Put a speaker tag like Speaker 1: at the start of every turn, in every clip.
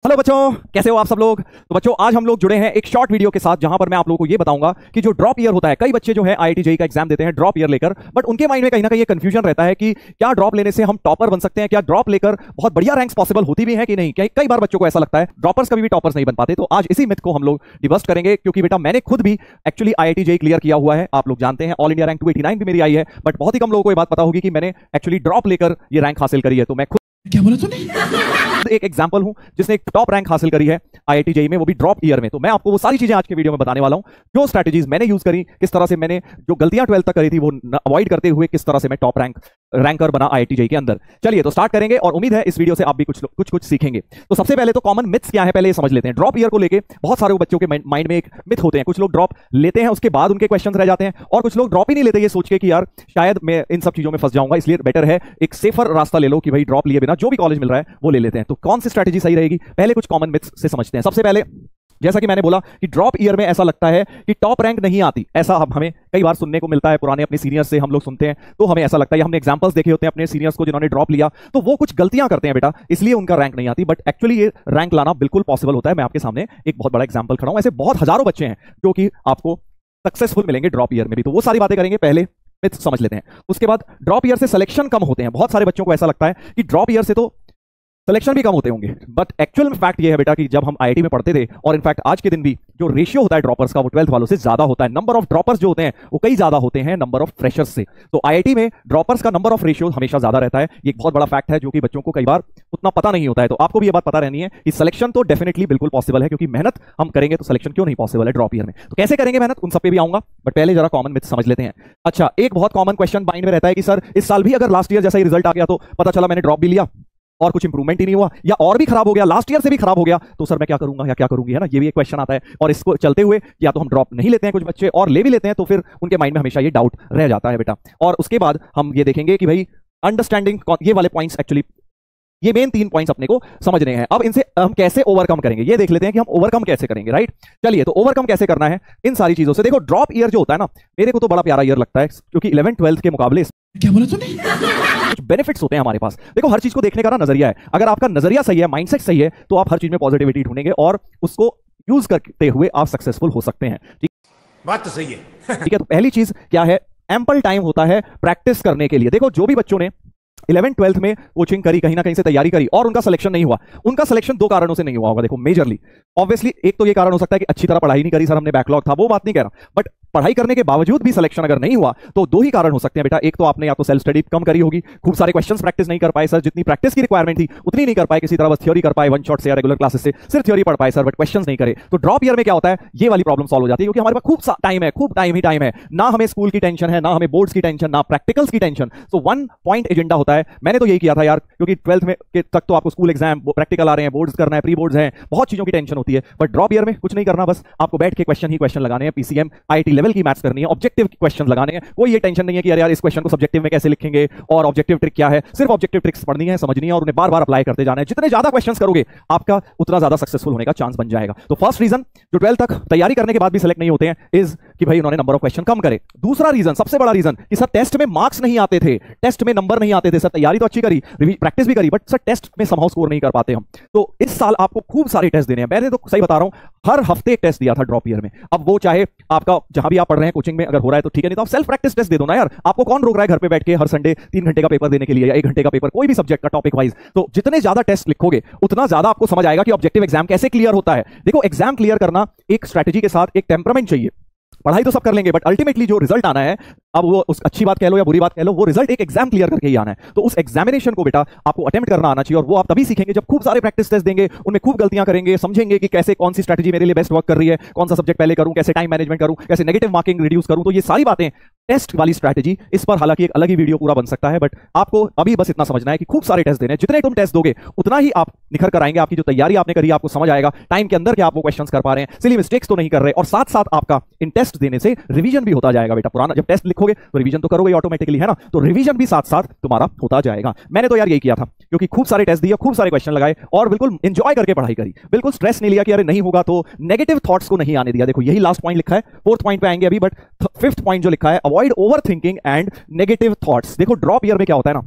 Speaker 1: Hello बच्चों, कैसे हो आप सब लोग। तो बच्चों, आज हम लोग जुड़े हैं एक शॉर्ट वीडियो के साथ जहां पर मैं आप लोगों को ये बताऊंगा कि जो ड्रॉप ईयर होता है, कई बच्चे जो है आईआईटी जेईई का एग्जाम देते हैं ड्रॉप ईयर लेकर, बट उनके माइंड में कहीं ना कहीं ये कंफ्यूजन रहता है कि क्या ड्रॉप लेने से हम टॉपर बन सकते हैं, क्या ड्रॉप लेकर बहुत बढ़िया रैंक्स पॉसिबल होती भी है कि नहीं। कई बार बच्चों को ऐसा लगता है ड्रॉपर्स कभी भी टॉपर्स नहीं बन पाते। तो आज इसी मिथ को हम लोग डिबस्ट करेंगे, क्योंकि बेटा मैंने खुद भी एक्चुअली आईआईटी जेईई क्लियर किया हुआ है। आप लोग जानते हैं ऑल इंडिया रैंक 289 भी मेरी आई है, बट बहुत ही कम लोगों को ये बात पता होगी कि मैंने एक्चुअली ड्रॉप लेकर ये रैंक हासिल करी है। तो मैं खुद
Speaker 2: क्या बोला तूने?
Speaker 1: एक एग्जांपल हूं जिसने एक टॉप रैंक हासिल करी है आईआईटी जेईई में, वो भी ड्रॉप ईयर में। तो मैं आपको वो सारी चीजें आज के वीडियो में बताने वाला हूं, जो स्ट्रैटेजीज मैंने यूज करी, किस तरह से मैंने जो गलतियां 12th तक करी थी वो अवॉइड करते हुए किस तरह से मैं टॉप रैंकर बना आईआईटी जेईई के अंदर। चलिए तो स्टार्ट करेंगे, और उम्मीद है इस वीडियो से आप भी कुछ सीखेंगे। तो सबसे पहले तो कॉमन मिथ्स क्या है पहले ये समझ लेते हैं। ड्रॉप ईयर को लेके बहुत सारे बच्चों के माइंड में एक मिथ होते हैं। कुछ लोग ड्रॉप लेते हैं, उसके बाद उनके क्वेश्चन रह जाते हैं, और कुछ लोग ड्रॉप ही नहीं लेते ये सोच के कि यार शायद मैं इन सब चीजों में फंस जाऊंगा, इसलिए बेटर है एक सेफर रास्ता ले लो कि भाई ड्रॉप लिए बिना जो भी कॉलेज मिल रहा है वो ले लेते हैं। तो कौन सी स्ट्रैटेजी सही रहेगी, पहले कुछ कॉमन मिथ्स से समझते हैं। सबसे पहले, जैसा कि मैंने बोला कि ड्रॉप ईयर में ऐसा लगता है कि टॉप रैंक नहीं आती, ऐसा हमें कई बार सुनने को मिलता है। पुराने अपने सीनियर्स से हम लोग सुनते हैं तो हमें ऐसा लगता है, हमने एग्जांपल्स देखे होते हैं अपने सीनियर्स को जिन्होंने ड्रॉप लिया, तो वो कुछ गलतियां करते हैं बेटा, इसलिए उनका रैंक नहीं आती। बट एक्चुअली ये रैंक लाना बिल्कुल पॉसिबल होता है। मैं आपके सामने एक बहुत बड़ा एग्जाम्पल खड़ा हूं। ऐसे बहुत हजारों बच्चे हैं जो कि आपको सक्सेसफुल मिलेंगे ड्रॉप ईयर में भी। तो वो सारी बातें करेंगे, पहले मिथ समझ लेते हैं। उसके बाद ड्रॉप ईयर से सिलेक्शन कम होते हैं। बहुत सारे बच्चों को ऐसा लगता है कि ड्रॉप ईयर से तो सिलेक्शन भी कम होते होंगे, बट एक्चुअल में फैक्ट ये है बेटा कि जब हम आईआईटी में पढ़ते थे, और इनफैक्ट आज के दिन भी जो रेशियो होता है ड्रॉपर्स का वो 12th वालों से ज्यादा होता है। नंबर ऑफ ड्रॉपर्स जो होते हैं वो कई ज्यादा होते हैं नंबर ऑफ फ्रेशर्स से। तो आईआईटी में ड्रॉपर्स का नंबर ऑफ रेशियो हमेशा ज्यादा रहता है। ये एक बहुत बड़ा फैक्ट है जो कि बच्चों को कई बार उतना पता नहीं होता है। तो आपको भी ये बात पता रहनी है कि सिलेक्शन तो डेफिनेटली बिल्कुल पॉसिबल है, क्योंकि मेहनत हम करेंगे तो सिलेक्शन क्यों नहीं पॉसिबल है ड्रॉप ईयर में। तो कैसे करेंगे मेहनत, उन सब पे भी आऊंगा, बट पहले जरा कॉमन मिथ समझ लेते हैं। अच्छा, एक बहुत कॉमन क्वेश्चन माइंड में रहता है कि सर इस साल भी अगर लास्ट ईयर जैसा ही रिजल्ट आ गया तो पता चला मैंने ड्रॉप भी लिया और कुछ इंप्रूवमेंट ही नहीं हुआ, या और भी खराब हो गया, लास्ट ईयर से भी खराब हो गया, तो सर मैं क्या करूंगा या क्या करूंगी, है ना। ये भी एक क्वेश्चन आता है, और इसको चलते हुए या तो हम ड्रॉप नहीं लेते हैं कुछ बच्चे, और ले भी लेते हैं तो फिर उनके माइंड में हमेशा ये डाउट रह जाता है बेटा। और उसके बाद हम ये देखेंगे कि भाई अंडरस्टैंडिंग, ये वाले पॉइंट्स एक्चुअली ये मेन 3 पॉइंट्स अपने को समझने हैं। अब इनसे हम कैसे ओवरकम करेंगे ये देख लेते हैं कि हम ओवरकम कैसे करेंगे, राइट। चलिए, तो ओवरकम कैसे करना है इन सारी चीजों से। देखो, ड्रॉप ईयर जो होता है ना, मेरे को तो बड़ा प्यारा ईयर लगता है, क्योंकि 11th 12th के मुकाबले
Speaker 2: क्या बोला तूने?
Speaker 1: कुछ बेनिफिट्स होते हैं हमारे पास। देखो, हर चीज को देखने का ना नजरिया है। अगर आपका नजरिया सही है, माइंडसेट सही है, तो आप हर चीज में पॉजिटिविटी ढूंढेंगे और उसको यूज करते हुए आप सक्सेसफुल हो सकते हैं। ठीक,
Speaker 2: बात तो सही है।
Speaker 1: ठीक है। तो पहली चीज क्या है, एम्पल टाइम होता है प्रैक्टिस करने के लिए। देखो, जो भी बच्चों ने 11th 12th में कोचिंग करी, कहीं ना कहीं से तैयारी करी, और उनका सिलेक्शन नहीं हुआ, उनका सिलेक्शन 2 कारणों से नहीं हुआ होगा। देखो, मेजरली ऑब्वियसली एक तो ये कारण हो सकता है कि अच्छी तरह पढ़ाई नहीं करी, सर हमने बैकलॉग था, वो बात नहीं कह रहा, बट पढ़ाई करने के बावजूद भी सिलेक्शन अगर नहीं हुआ तो 2 ही कारण हो सकते हैं बेटा। एक तो आपने या तो सेल्फ स्टडी कम करी होगी, खूब सारे क्वेश्चंस प्रैक्टिस नहीं कर पाए, सर जितनी प्रैक्टिस की रिक्वायरमेंट थी उतनी नहीं कर पाए, किसी तरह बस थ्योरी कर पाए, वन शॉट से या रेगुलर क्लासेस से सिर्फ थ्योरी पढ़ पाए सर, बट क्वेश्चंस नहीं करे। तो ड्रॉप ईयर में क्या होता है, ये वाली प्रॉब्लम सॉल्व हो जाती है, क्योंकि हमारे पास खूब टाइम है, खूब टाइम ही टाइम है, ना हमें स्कूल की टेंशन है, ना हमें बोर्ड्स की टेंशन, ना प्रैक्टिकल्स की टेंशन। तो 1 पॉइंट एजेंडा होता है। मैंने तो यही किया था यार, क्योंकि 12th में के तक तो आपको स्कूल एग्जाम, प्रैक्टिकल आ रहे हैं, बोर्ड्स करना है, प्री बोर्ड्स हैं, बहुत चीजों की टेंशन होती है। बट ड्रॉप ईयर में कुछ नहीं करना, बस आपको बैठ के क्वेश्चन ही क्वेश्चन लगाने हैं, पीसीएम आईटी लेवल की मैथ्स करनी है, ऑब्जेक्टिव क्वेश्चन लगाने हैं। कोई ये टेंशन नहीं है कि यार इस क्वेश्चन को सब्जेक्टिव में कैसे लिखेंगे और ऑब्जेक्टिव ट्रिक क्या है। सिर्फ ऑब्जेक्टिव ट्रिक्स पढ़नी है, समझनी है, और उन्हें बार बार अप्लाई करते जाना है। जितने ज्यादा क्वेश्चंस करोगे आपका उतना ज्यादा सक्सेसफुल होने का चांस बन जाएगा। तो फर्स्ट रीजन जो 12th तक तैयारी करने के बाद भी सिलेक्ट नहीं होते हैं इज कि भाई उन्होंने नंबर ऑफ क्वेश्चन कम करे। दूसरा रीजन, सबसे बड़ा रीजन, कि सर टेस्ट में मार्क्स नहीं आते थे, टेस्ट में नंबर नहीं आते थे, सर तैयारी तो अच्छी करी, प्रैक्टिस भी करी, बट सर टेस्ट में समहाउ स्कोर नहीं कर पाते हम। तो इस साल आपको खूब सारे टेस्ट देने हैं। मैंने तो सही बता रहा हूं, हर हफ्ते एक टेस्ट दिया था ड्रॉप ईयर में। अब वो चाहे आपका जहां भी आप पढ़ रहे हैं कोचिंग में अगर हो रहा है तो ठीक है, नहीं तो आप सेल्फ प्रैक्टिस टेस्ट दे दो ना यार। आपको कौन रोक रहा है घर पे बैठ के हर संडे 3 घंटे का पेपर देने के लिए, या 1 घंटे का पेपर, कोई भी सब्जेक्ट का टॉपिक वाइज। तो जितने ज्यादा टेस्ट लिखोगे उतना ज्यादा आपको समझ आएगा कि ऑब्जेक्टिव एग्जाम कैसे क्लियर होता है। देखो, एग्जाम क्लियर करना एक स्ट्रैटेजी के साथ एक टेम्परामेंट चाहिए। पढ़ाई तो सब कर लेंगे, बट अल्टीमेटली जो रिजल्ट आना है, अब वो उस अच्छी बात कह लो या बुरी बात कह लो, वो रिजल्ट एक एग्जाम क्लियर करके ही आना है। तो उस एग्जामिनेशन को बेटा आपको अटेम्प्ट करना आना चाहिए, और वो आप तभी सीखेंगे जब खूब सारे प्रैक्टिस टेस्ट देंगे, उनमें खूब गलतियां करेंगे, समझेंगे कि कैसे कौन सी स्ट्रैटेजी मेरे लिए बेस्ट वर्क कर रही है, कौन सा सब्जेक्ट पहले करूं, कैसे टाइम मैनेजमेंट करूं, कैसे नेगेटिव मार्किंग रिड्यूस करूं। तो ये सारी बातें टेस्ट वाली स्ट्रैटेजी, इस पर हालांकि एक अलग ही वीडियो पूरा बन सकता है, बट आपको अभी बस इतना समझना है कि खूब सारे टेस्ट देने, जितने तुम टेस्ट दोगे उतना ही आप निखर कर आएंगे। आपकी जो तैयारी आपने करी आपको समझ आएगा टाइम के अंदर क्या आप वो क्वेश्चंस कर पा रहे हैं, सिली मिस्टेक्स तो नहीं कर रहे, और साथ साथ आपका इन टेस्ट देने से रिवीजन भी होता जाएगा बेटा। पुराना जब टेस्ट लिखोगे तो रिवीजन तो करोगे ऑटोमेटिकली, है ना। तो रिवीजन भी साथ साथ तुम्हारा होता जाएगा। मैंने तो यार यही किया था, क्योंकि खूब सारे टेस्ट दिए, खूब सारे क्वेश्चन लगाए, और बिल्कुल एंजॉय करके पढ़ाई करी, बिल्कुल स्ट्रेस नहीं लिया कि अरे नहीं होगा, तो नेगेटिव थॉट्स को नहीं आने दिया। देखो, यही लास्ट पॉइंट लिखा है, 4th पॉइंट पे आएंगे अभी, बट 5th पॉइंट जो लिखा है, avoid over thinking and negative thoughts. देखो, ड्रॉप ईयर में क्या होता है ना,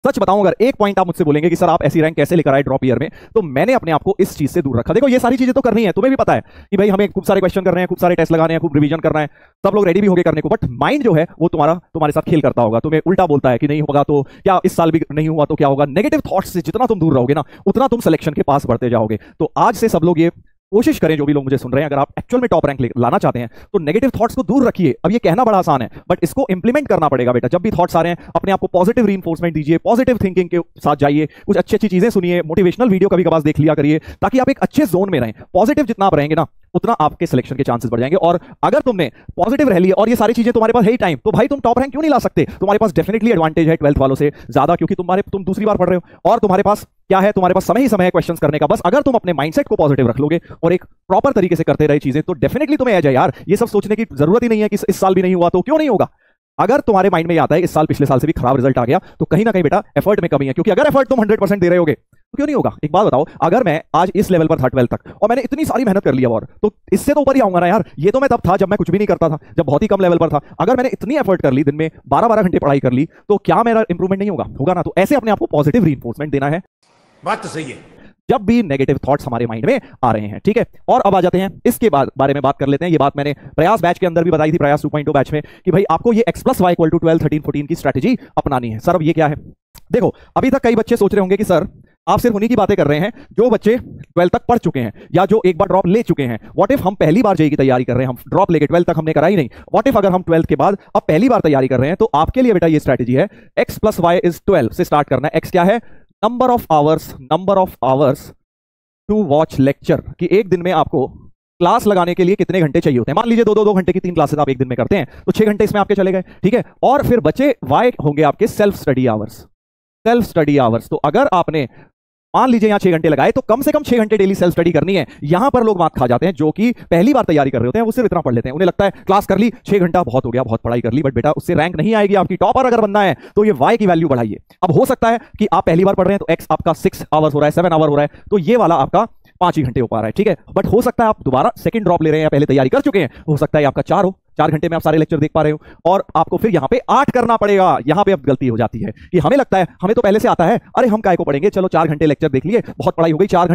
Speaker 1: सच बताऊं, अगर एक पॉइंट आप मुझसे बोलेंगे कि सर आप ऐसी रैंक कैसे लेकर आए ड्रॉप ईयर में, तो मैंने अपने आप को इस चीज से दूर रखा। देखो ये सारी चीजें तो करनी है, तुम्हें भी पता है कि भाई हमें खूब सारे क्वेश्चन करने हैं, खूब सारे टेस्ट लगाने हैं, खूब रिवीजन करना है, सब लोग रेडी भी होगे करने को, बट माइंड जो है वो तुम्हारे साथ खेल करता होगा, तुम्हें उल्टा बोलता है कि नहीं होगा तो क्या, इस साल भी नहीं हुआ तो क्या होगा। नेगेटिव थॉट्स से जितना तुम दूर रहोगे ना, उतना तुम सिलेक्शन के पास बढ़ते जाओगे। तो आज से सब लोग ये कोशिश करें, जो भी लोग मुझे सुन रहे हैं, अगर आप एक्चुअल में टॉप रैंक लाना चाहते हैं तो नेगेटिव थॉट्स को दूर रखिए। अब ये कहना बड़ा आसान है, बट इसको इंप्लीमेंट करना पड़ेगा बेटा। जब भी थॉट्स आ रहे हैं, अपने आप को पॉजिटिव रीइंफोर्समेंट दीजिए, पॉजिटिव थिंकिंग के साथ जाइए, कुछ अच्छी अच्छी चीजें सुनिए, मोटिवेशनल वीडियो कभी कभार देख लिया करिए, ताकि आप एक अच्छे जोन में रहें। पॉजिटिव जितना आप रहेंगे ना, उतना आपके सिलेक्शन के चांसेस बढ़ जाएंगे। और अगर तुमने पॉजिटिव रह लिया और ये सारी चीजें तुम्हारे पास है ही टाइम, तो भाई तुम टॉप रैंक क्यों नहीं ला सकते? तुम्हारे पास डेफिनेटली एडवांटेज है 12th वालों से ज्यादा, क्योंकि तुम दूसरी बार पढ़ रहे हो और तुम्हारे पास क्या है, तुम्हारे पास समय ही समय है क्वेश्चंस करने का। बस अगर तुम अपने माइंडसेट को पॉजिटिव रख लोगे और एक प्रॉपर तरीके से करते रहे चीजें, तो डेफिनेटली तुम्हें आ जाए यार। ये सब सोचने की जरूरत ही नहीं है कि इस साल भी नहीं हुआ तो क्यों नहीं होगा। अगर तुम्हारे माइंड में ये आता है इस साल पिछले साल से भी खराब रिजल्ट आ गया, तो कहीं ना कहीं बेटा एफर्ट में कमी है, क्योंकि अगर एफर्ट तुम 100% दे रहे होगे तो क्यों नहीं होगा। एक बात बताओ, अगर मैं आज इस लेवल पर था 12th तक और मैंने इतनी सारी मेहनत कर लिया, और तो इससे तो ऊपर ही आऊंगा ना यार। ये तो मैं तब था जब मैं कुछ भी नहीं करता था, जब बहुत ही कम लेवल पर था। अगर मैंने इतनी एफर्ट कर ली, दिन में 12-12 घंटे पढ़ाई कर ली, तो क्या मेरा इंप्रूवमेंट नहीं होगा? होगा ना। तो ऐसे अपने आप को पॉजिटिव रीइंफोर्समेंट देना है,
Speaker 2: बात तो सही है,
Speaker 1: जब भी नेगेटिव थॉट्स हमारे माइंड में आ रहे हैं। ठीक है, और अब आ जाते हैं इसके बारे में बात कर लेते हैं। ये बात मैंने प्रयास बैच के अंदर भी बताई थी, प्रयास 2.0 बैच में, कि भाई आपको ये x + y = 12, 13, 14 की स्ट्रेटजी अपनानी है। सर अब ये क्या है? देखो अभी तक कई बच्चे सोच रहे होंगे कि सर आप सिर्फ उन्हीं की बातें कर रहे हैं जो बच्चे 12 तक पढ़ चुके हैं या जो एक बार ड्रॉप ले चुके हैं। व्हाट इफ हम पहली बार जेईई की तैयारी कर रहे हैं, हम ड्रॉप लेके 12 तक हमने करा ही नहीं। व्हाट इफ अगर हम 12 के बाद अब पहली बार तैयारी कर रहे हैं, तो आपके लिए बेटा ये स्ट्रेटजी है, x + y = 12 से स्टार्ट करना है। x क्या है? Number of hours to watch lecture, कि एक दिन में आपको क्लास लगाने के लिए कितने घंटे चाहिए होते हैं। मान लीजिए 2 घंटे की 3 क्लासेस आप एक दिन में करते हैं, तो 6 घंटे इसमें आपके चले गए। ठीक है, और फिर बचे y होंगे आपके सेल्फ स्टडी आवर्स। तो अगर आपने मान लीजिए यहां 6 घंटे लगाए, तो कम से कम 6 घंटे डेली सेल्फ स्टडी करनी है। यहां पर लोग मात खा जाते हैं, जो कि पहली बार तैयारी कर रहे होते हैं, वो सिर्फ इतना पढ़ लेते हैं। उन्हें लगता है क्लास कर ली, 6 घंटा बहुत हो गया, बहुत पढ़ाई कर ली, बट बेटा उससे रैंक नहीं आएगी आपकी। टॉपर अगर बनना है तो ये y की वैल्यू बढ़ाइए। अब हो सकता है कि आप पहली बार पढ़ रहे हैं तो x आपका 6 आवर्स हो रहा है, 7 आवर हो रहा है, तो ये वाला आपका 5 ही घंटे हो पा रहा है। ठीक है, बट हो सकता है आप दोबारा सेकंड ड्रॉप ले रहे हैं या पहले तैयारी कर चुके हैं, हो सकता है आपका 4 हो, 4 घंटे में आप सारे लेक्चर देख पा रहे हो, और आपको फिर यहां पे 8 करना पड़ेगा। यहां पे अब गलती हो जाती है कि हमें लगता है हमें तो पहले से आता है, अरे हम काय को पढ़ेंगे, चलो 4 घंटे लेक्चर देख लिए, बहुत पढ़ाई हो गई, 4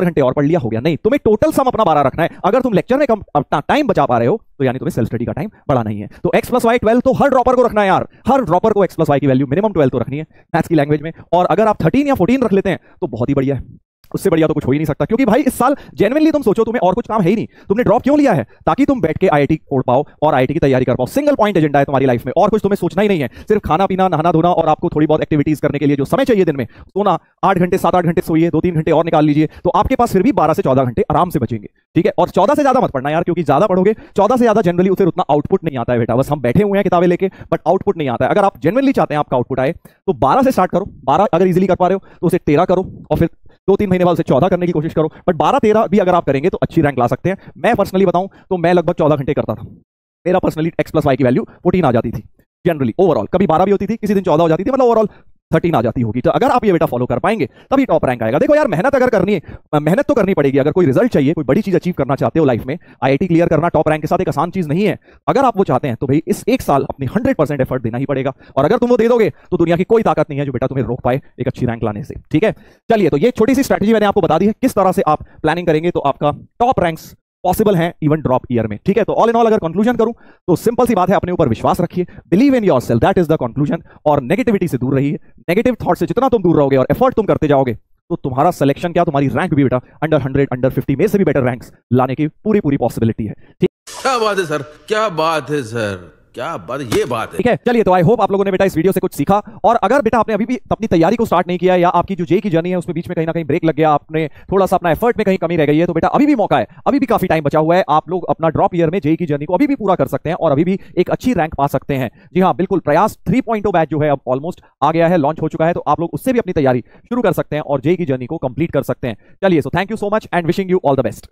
Speaker 1: घंटे और पढ़ लिया, हो गया। नहीं, तुम्हें टोटल सम अपना 12 रखना है। अगर तुम लेक्चर में कम अपना टाइम बचा पा रहे हो, तो यानी तुम्हें सेल्फ स्टडी का टाइम बड़ा नहीं है। तो x + y = 12 तो हर ड्रॉपर को रखना है यार, हर ड्रॉपर को x + y की वैल्यू मिनिमम 12 तो रखनी है मैथ्स की लैंग्वेज में। और अगर आप 13 या 14 रख लेते हैं तो बहुत ही बढ़िया है, उससे बढ़िया तो कुछ हो ही नहीं सकता। क्योंकि भाई इस साल जेन्युइनली तुम सोचो, तुम्हें और कुछ काम है ही नहीं। तुमने ड्रॉप क्यों लिया है? ताकि तुम बैठ के आईआईटी पढ़ पाओ और आईआईटी की तैयारी कर पाओ। सिंगल पॉइंट एजेंडा है तुम्हारी लाइफ में, और कुछ तुम्हें सोचना ही नहीं है। सिर्फ खाना पीना, नहाना धोना, और आपको थोड़ी बहुत एक्टिविटीज करने के लिए जो समय चाहिए दिन में, सोना 8 घंटे 7-8 घंटे सोइए, 2-3 घंटे और निकाल लीजिए, तो आपके पास फिर भी 12 से 14 घंटे आराम से बचेंगे। ठीक है, और 14 से ज्यादा मत पढ़ना यार, क्योंकि ज्यादा पढ़ोगे 14 से ज्यादा जनरली उसे उतना आउटपुट नहीं आता है बेटा। बस हम बैठे हुए हैं किताबें लेके, बट आउटपुट नहीं आता है। अगर आप जेन्युइनली चाहते हैं आपका आउटपुट आए, तो 12 से स्टार्ट करो। 12 अगर इजीली कर पा रहे हो तो उसे 13 करो, और फिर 2-3 महीने बाद उसे 14 करने की कोशिश करो। बट 12-13 भी अगर आप करेंगे तो अच्छी रैंक ला सकते हैं। मैं पर्सनली बताऊं तो मैं लगभग 14 घंटे करता था। मेरा पर्सनली x + y की वैल्यू 14 आ जाती थी जनरली, ओवरऑल। कभी 12 भी होती थी, किसी दिन 14 हो जाती थी, मतलब ओवरऑल 13 आ जाती होगी। तो अगर आप ये बेटा फॉलो कर पाएंगे तभी टॉप रैंक आएगा। देखो यार, मेहनत अगर करनी है, मेहनत तो करनी पड़ेगी। अगर कोई रिजल्ट चाहिए, कोई बड़ी चीज अचीव करना चाहते हो लाइफ में, आईआईटी क्लियर करना टॉप रैंक के साथ एक आसान चीज नहीं है। अगर आप वो चाहते हैं तो भाई इस एक साल अपनी 100% एफर्ट देना ही पड़ेगा, और अगर तुम वो दे दोगे तो दुनिया की कोई ताकत नहीं है जो बेटा तुम्हें रोक पाए एक अच्छी रैंक लाने से। ठीक है, चलिए, तो ये छोटी सी स्ट्रैटेजी मैंने आपको बता दी है, किस तरह से आप प्लानिंग करेंगे तो आपका टॉप रैंक्स पॉसिबल है इवन ड्रॉप ईयर में। ठीक है, तो ऑल इन ऑल अगर कंक्लूजन करूं तो सिंपल सी बात है, अपने ऊपर विश्वास रखिए, believe in yourself, that is the conclusion. और नेगेटिविटी से दूर रहिए। नेगेटिव थॉट से जितना तुम दूर रहोगे और एफर्ट तुम करते जाओगे, तो तुम्हारा सिलेक्शन क्या, तुम्हारी रैंक भी बेटा अंडर 100, अंडर 50 में से भी बेटर रैंक्स लाने की पूरी पॉसिबिलिटी है। ठीक,
Speaker 2: क्या बात है सर, क्या बात है सर, क्या बात, ये बात है।
Speaker 1: ठीक है, चलिए, तो आई होप आप लोगों ने बेटा इस वीडियो से कुछ सीखा। और अगर बेटा आपने अभी भी अपनी तैयारी को स्टार्ट नहीं किया, या आपकी जो जेईई की जर्नी है उसमें बीच में कहीं ना कहीं ब्रेक लग गया, आपने थोड़ा सा अपना एफर्ट में कहीं कमी रह गई है, तो बेटा अभी भी मौका है, अभी भी काफी टाइम बचा हुआ है। आप लोग अपना ड्रॉप ईयर में जेईई की जर्नी को अभी भी पूरा कर सकते हैं और अभी भी एक अच्छी रैंक पा सकते हैं। जी हाँ, बिल्कुल, प्रयास 3.0 बैच जो है अब ऑलमोस्ट आ गया है, लॉन्च हो चुका है, तो आप लोग उससे भी अपनी तैयारी शुरू कर सकते हैं और जेईई की जर्नी को कंप्लीट कर सकते हैं। चलिए, so thank you so much and wishing you all the best.